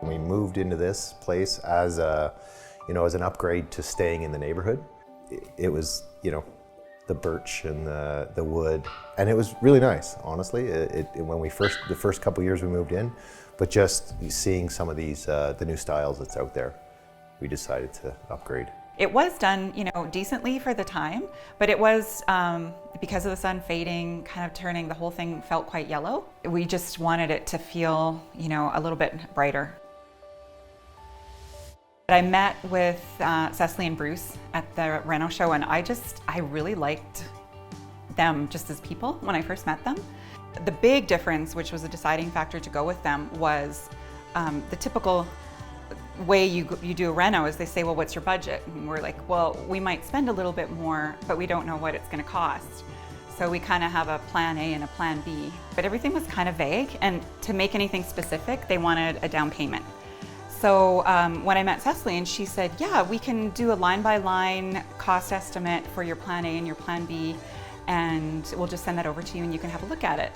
We moved into this place as as an upgrade to staying in the neighborhood. It was, the birch and the wood, and it was really nice, honestly. When the first couple years we moved in, but just seeing some of these, the new styles that's out there, we decided to upgrade. It was done, decently for the time, but it was, because of the sun fading, kind of turning, the whole thing felt quite yellow. We just wanted it to feel, a little bit brighter. I met with Cecily and Bruce at the Reno show, and I really liked them just as people when I first met them. The big difference, which was a deciding factor to go with them, was the typical way you do a reno is they say, well, what's your budget? And we're like, well, we might spend a little bit more, but we don't know what it's going to cost. So we kind of have a plan A and a plan B, but everything was kind of vague, and to make anything specific, they wanted a down payment. So when I met Cecily, and she said, yeah, we can do a line-by-line cost estimate for your plan A and your plan B, and we'll just send that over to you and you can have a look at it.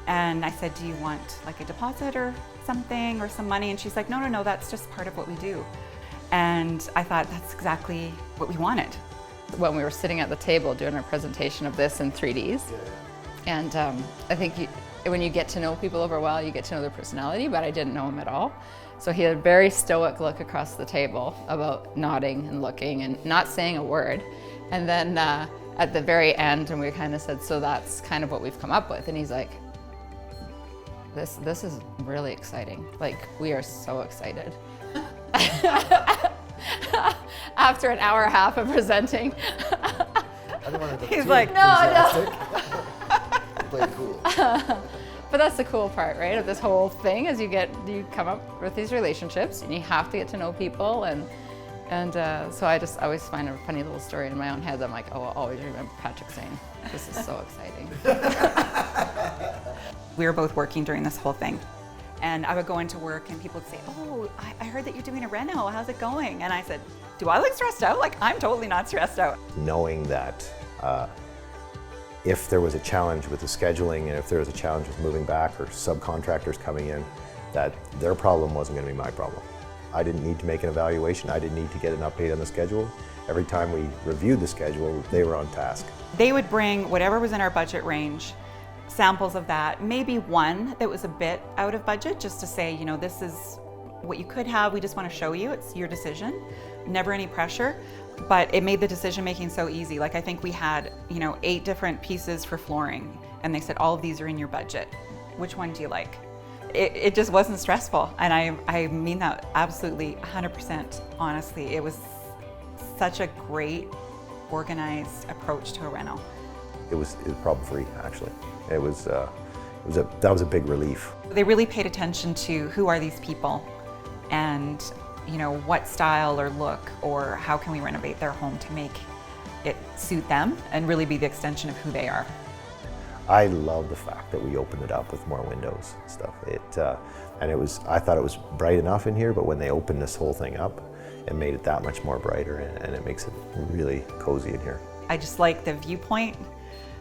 And I said, do you want like a deposit or something or some money? And she's like, no, that's just part of what we do. And I thought that's exactly what we wanted. When we were sitting at the table doing our presentation of this in 3Ds, and I think when you get to know people over a while, you get to know their personality, but I didn't know him at all. So he had a very stoic look across the table about nodding and looking and not saying a word. And then at the very end, and we kind of said, so that's kind of what we've come up with. And he's like, this is really exciting. Like, we are so excited. After an hour and a half of presenting. He's like, no. Play it cool. But that's the cool part, right, of this whole thing, is you come up with these relationships and you have to get to know people, and so I just always find a funny little story in my own head. I'm like, oh, I'll always remember Patrick saying, this is so exciting. We were both working during this whole thing, and I would go into work and people would say, oh, I heard that you're doing a reno, how's it going? And I said, do I look stressed out? Like, I'm totally not stressed out. Knowing that if there was a challenge with the scheduling, and if there was a challenge with moving back or subcontractors coming in, that their problem wasn't going to be my problem. I didn't need to make an evaluation. I didn't need to get an update on the schedule. Every time we reviewed the schedule, they were on task. They would bring whatever was in our budget range, samples of that, maybe one that was a bit out of budget, just to say, this is what you could have. We just want to show you, it's your decision. Never any pressure, but it made the decision making so easy. Like, I think we had, 8 different pieces for flooring, and they said, all of these are in your budget. Which one do you like? It just wasn't stressful, and I mean that absolutely 100% honestly. It was such a great, organized approach to a reno. It was problem-free, actually. That was a big relief. They really paid attention to who are these people, and what style or look, or how can we renovate their home to make it suit them and really be the extension of who they are. I love the fact that we opened it up with more windows and stuff. I thought it was bright enough in here, but when they opened this whole thing up, it made it that much more brighter, and it makes it really cozy in here. I just like the viewpoint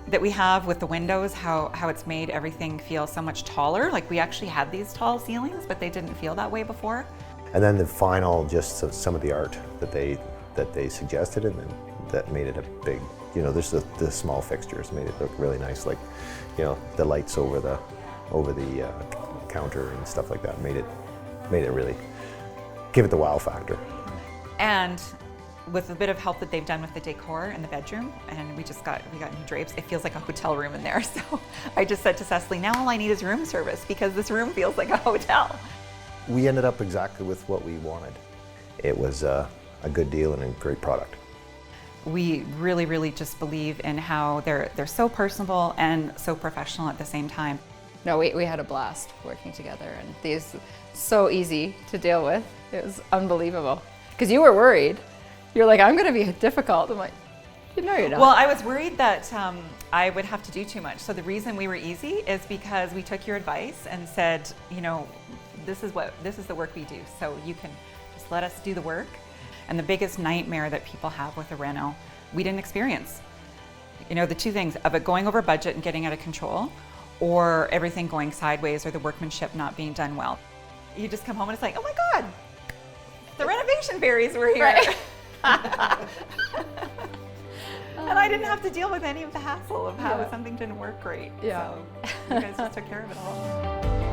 that we have with the windows, how it's made everything feel so much taller. Like, we actually had these tall ceilings, but they didn't feel that way before. And then the final, just some of the art that they suggested, and then that made it a big, there's the small fixtures made it look really nice, like, the lights over the counter and stuff like that made it really give it the wow factor. And with a bit of help that they've done with the decor in the bedroom, and we got new drapes, it feels like a hotel room in there. So I just said to Cecily, now all I need is room service, because this room feels like a hotel. We ended up exactly with what we wanted. It was a good deal and a great product. We really, really just believe in how they're so personable and so professional at the same time. No, we had a blast working together, and these so easy to deal with. It was unbelievable. Because you were worried. You're like, I'm going to be difficult. I'm like, no, you're not. Well, I was worried that I would have to do too much. So the reason we were easy is because we took your advice and said, this is the work we do. So you can just let us do the work. And the biggest nightmare that people have with a reno, we didn't experience. The two things of it going over budget and getting out of control, or everything going sideways, or the workmanship not being done well. you just come home and it's like, oh my God, the renovation fairies were here. Right. And I didn't have to deal with any of the hassle of how Yeah. something didn't work great. Yeah. So you guys just took care of it all.